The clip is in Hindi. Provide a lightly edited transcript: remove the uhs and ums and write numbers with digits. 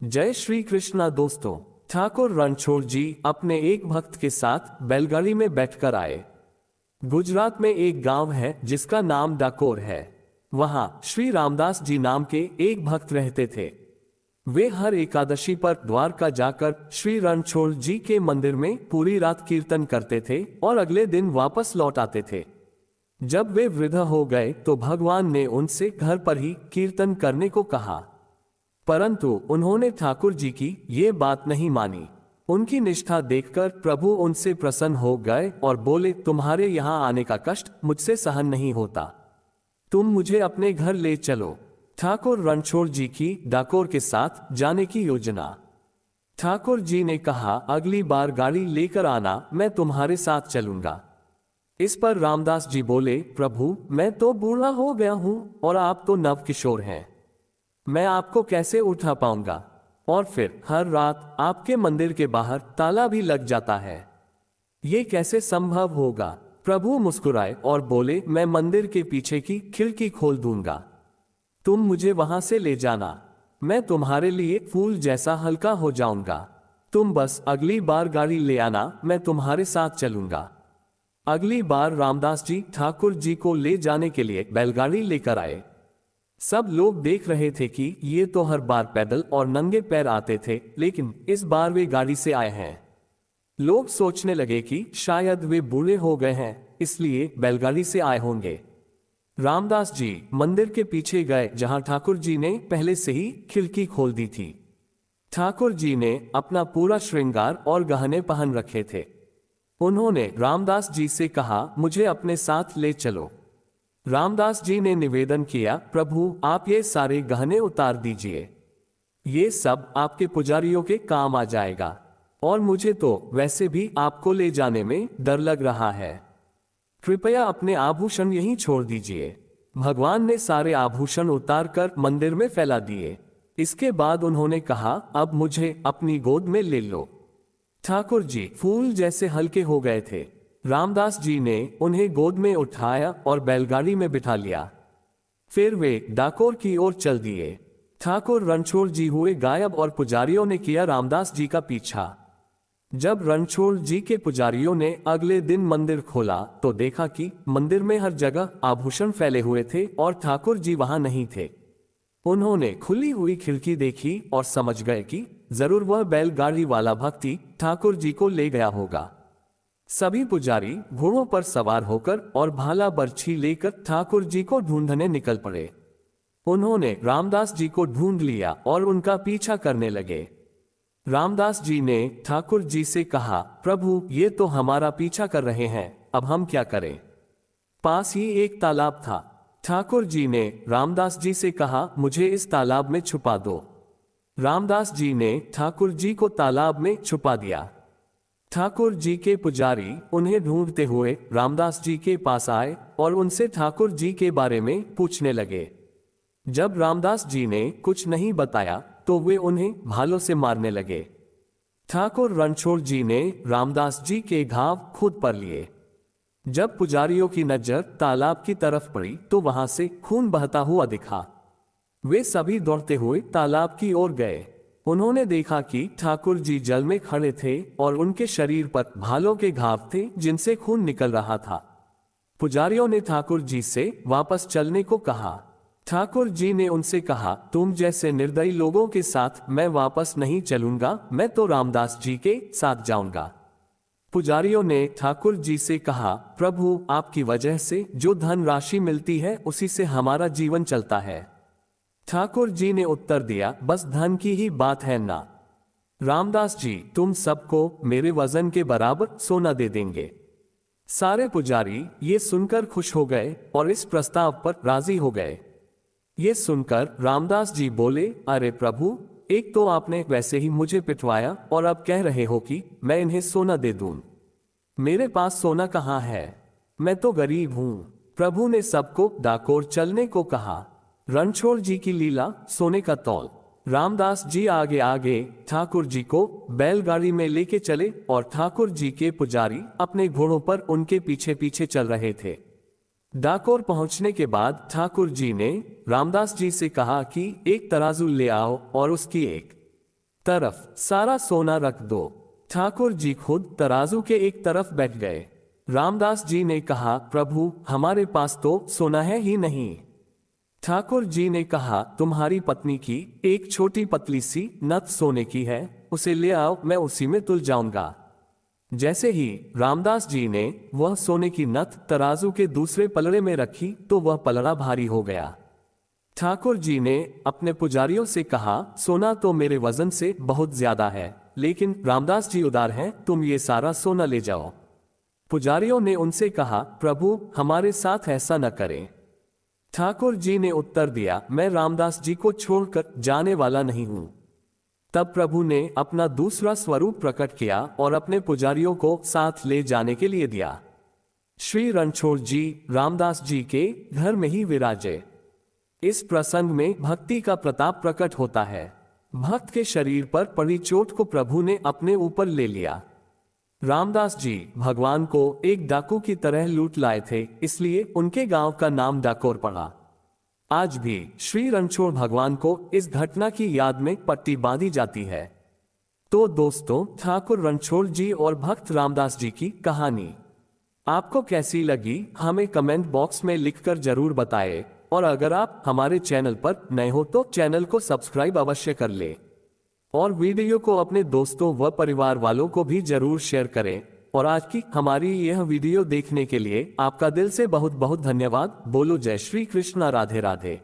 जय श्री कृष्णा दोस्तों। ठाकुर रणछोड़ जी अपने एक भक्त के साथ बैलगाड़ी में बैठकर आए। गुजरात में एक गांव है जिसका नाम डाकोर है। वहां श्री रामदास जी नाम के एक भक्त रहते थे। वे हर एकादशी पर द्वारका जाकर श्री रणछोड़ जी के मंदिर में पूरी रात कीर्तन करते थे और अगले दिन वापस लौट आते थे। जब वे वृद्ध हो गए तो भगवान ने उनसे घर पर ही कीर्तन करने को कहा, परंतु उन्होंने ठाकुर जी की ये बात नहीं मानी। उनकी निष्ठा देखकर प्रभु उनसे प्रसन्न हो गए और बोले, तुम्हारे यहाँ आने का कष्ट मुझसे सहन नहीं होता, तुम मुझे अपने घर ले चलो। ठाकुर रणछोड़ जी की डाकोर के साथ जाने की योजना। ठाकुर जी ने कहा, अगली बार गाड़ी लेकर आना, मैं तुम्हारे साथ चलूंगा। इस पर रामदास जी बोले, प्रभु मैं तो बूढ़ा हो गया हूं और आप तो नव किशोर हैं, मैं आपको कैसे उठा पाऊंगा? और फिर हर रात आपके मंदिर के बाहर ताला भी लग जाता है, ये कैसे संभव होगा? प्रभु मुस्कुराए और बोले, मैं मंदिर के पीछे की खिड़की खोल दूंगा, तुम मुझे वहां से ले जाना, मैं तुम्हारे लिए फूल जैसा हल्का हो जाऊंगा। तुम बस अगली बार गाड़ी ले आना, मैं तुम्हारे साथ चलूंगा। अगली बार रामदास जी ठाकुर जी को ले जाने के लिए बैलगाड़ी लेकर आए। सब लोग देख रहे थे कि ये तो हर बार पैदल और नंगे पैर आते थे, लेकिन इस बार वे गाड़ी से आए हैं। लोग सोचने लगे कि शायद वे बूढ़े हो गए हैं, इसलिए बैलगाड़ी से आए होंगे। रामदास जी मंदिर के पीछे गए जहां ठाकुर जी ने पहले से ही खिड़की खोल दी थी। ठाकुर जी ने अपना पूरा श्रृंगार और गहने पहन रखे थे। उन्होंने रामदास जी से कहा, मुझे अपने साथ ले चलो। रामदास जी ने निवेदन किया, प्रभु आप ये सारे गहने उतार दीजिए, ये सब आपके पुजारियों के काम आ जाएगा, और मुझे तो वैसे भी आपको ले जाने में डर लग रहा है, कृपया अपने आभूषण यहीं छोड़ दीजिए। भगवान ने सारे आभूषण उतारकर मंदिर में फैला दिए। इसके बाद उन्होंने कहा, अब मुझे अपनी गोद में ले लो। ठाकुर जी फूल जैसे हल्के हो गए थे। रामदास जी ने उन्हें गोद में उठाया और बैलगाड़ी में बिठा लिया। फिर वे डाकोर की ओर चल दिए। ठाकुर रणछोड़ जी हुए गायब और पुजारियों ने किया रामदास जी का पीछा। जब रणछोड़ जी के पुजारियों ने अगले दिन मंदिर खोला तो देखा कि मंदिर में हर जगह आभूषण फैले हुए थे और ठाकुर जी वहां नहीं थे। उन्होंने खुली हुई खिड़की देखी और समझ गए कि जरूर वह बैलगाड़ी वाला भक्ति ठाकुर जी को ले गया होगा। सभी पुजारी घोड़ों पर सवार होकर और भाला बर्छी लेकर ठाकुर जी को ढूंढने निकल पड़े। उन्होंने रामदास जी को ढूंढ लिया और उनका पीछा करने लगे। रामदास जी ने ठाकुर जी से कहा, प्रभु ये तो हमारा पीछा कर रहे हैं, अब हम क्या करें? पास ही एक तालाब था। ठाकुर जी ने रामदास जी से कहा, मुझे इस तालाब में छुपा दो। रामदास जी ने ठाकुर जी को तालाब में छुपा दिया। ठाकुर जी के पुजारी उन्हें ढूंढते हुए रामदास जी के पास आए और उनसे ठाकुर जी के बारे में पूछने लगे। जब रामदास जी ने कुछ नहीं बताया तो वे उन्हें भालों से मारने लगे। ठाकुर रणछोड़ जी ने रामदास जी के घाव खुद पर लिए। जब पुजारियों की नजर तालाब की तरफ पड़ी तो वहां से खून बहता हुआ दिखा। वे सभी दौड़ते हुए तालाब की ओर गए। उन्होंने देखा कि ठाकुर जी जल में खड़े थे और उनके शरीर पर भालों के घाव थे जिनसे खून निकल रहा था। पुजारियों ने ठाकुर जी से वापस चलने को कहा। ठाकुर जी ने उनसे कहा, तुम जैसे निर्दयी लोगों के साथ मैं वापस नहीं चलूंगा, मैं तो रामदास जी के साथ जाऊंगा। पुजारियों ने ठाकुर जी से कहा, प्रभु आपकी वजह से जो धन राशि मिलती है उसी से हमारा जीवन चलता है। ठाकुर जी ने उत्तर दिया, बस धन की ही बात है ना। रामदास जी तुम सबको मेरे वजन के बराबर सोना दे देंगे। सारे पुजारी ये सुनकर खुश हो गए और इस प्रस्ताव पर राजी हो गए। ये सुनकर रामदास जी बोले, अरे प्रभु, एक तो आपने वैसे ही मुझे पिटवाया और अब कह रहे हो कि मैं इन्हें सोना दे दूं। मेरे पास सोना कहाँ है, मैं तो गरीब हूं। प्रभु ने सबको डाकोर चलने को कहा। रणछोड़ जी की लीला सोने का तौल। रामदास जी आगे आगे ठाकुर जी को बैलगाड़ी में लेके चले और ठाकुर जी के पुजारी अपने घोड़ों पर उनके पीछे पीछे चल रहे थे। डाकोर पहुंचने के बाद ठाकुर जी ने रामदास जी से कहा कि एक तराजू ले आओ और उसकी एक तरफ सारा सोना रख दो। ठाकुर जी खुद तराजू के एक तरफ बैठ गए। रामदास जी ने कहा, प्रभु हमारे पास तो सोना है ही नहीं। ठाकुर जी ने कहा, तुम्हारी पत्नी की एक छोटी पतली सी नथ सोने की है, उसे ले आओ, मैं उसी में तुल जाऊंगा। जैसे ही रामदास जी ने वह सोने की नथ तराजू के दूसरे पलड़े में रखी तो वह पलड़ा भारी हो गया। ठाकुर जी ने अपने पुजारियों से कहा, सोना तो मेरे वजन से बहुत ज्यादा है, लेकिन रामदास जी उदार हैं, तुम ये सारा सोना ले जाओ। पुजारियों ने उनसे कहा, प्रभु हमारे साथ ऐसा न करें। ठाकुर जी ने उत्तर दिया, मैं रामदास जी को छोड़कर जाने वाला नहीं हूं। तब प्रभु ने अपना दूसरा स्वरूप प्रकट किया और अपने पुजारियों को साथ ले जाने के लिए दिया। श्री रणछोड़ जी रामदास जी के घर में ही विराजे। इस प्रसंग में भक्ति का प्रताप प्रकट होता है। भक्त के शरीर पर पड़ी चोट को प्रभु ने अपने ऊपर ले लिया। रामदास जी भगवान को एक डाकू की तरह लूट लाए थे, इसलिए उनके गांव का नाम डाकोर पड़ा। आज भी श्री रणछोड़ भगवान को इस घटना की याद में पट्टी बांधी जाती है। तो दोस्तों, ठाकुर रणछोड़ जी और भक्त रामदास जी की कहानी आपको कैसी लगी हमें कमेंट बॉक्स में लिखकर जरूर बताएं। और अगर आप हमारे चैनल पर नए हो तो चैनल को सब्सक्राइब अवश्य कर ले और वीडियो को अपने दोस्तों व परिवार वालों को भी जरूर शेयर करें। और आज की हमारी यह वीडियो देखने के लिए आपका दिल से बहुत बहुत धन्यवाद। बोलो जय श्री कृष्णा, राधे राधे।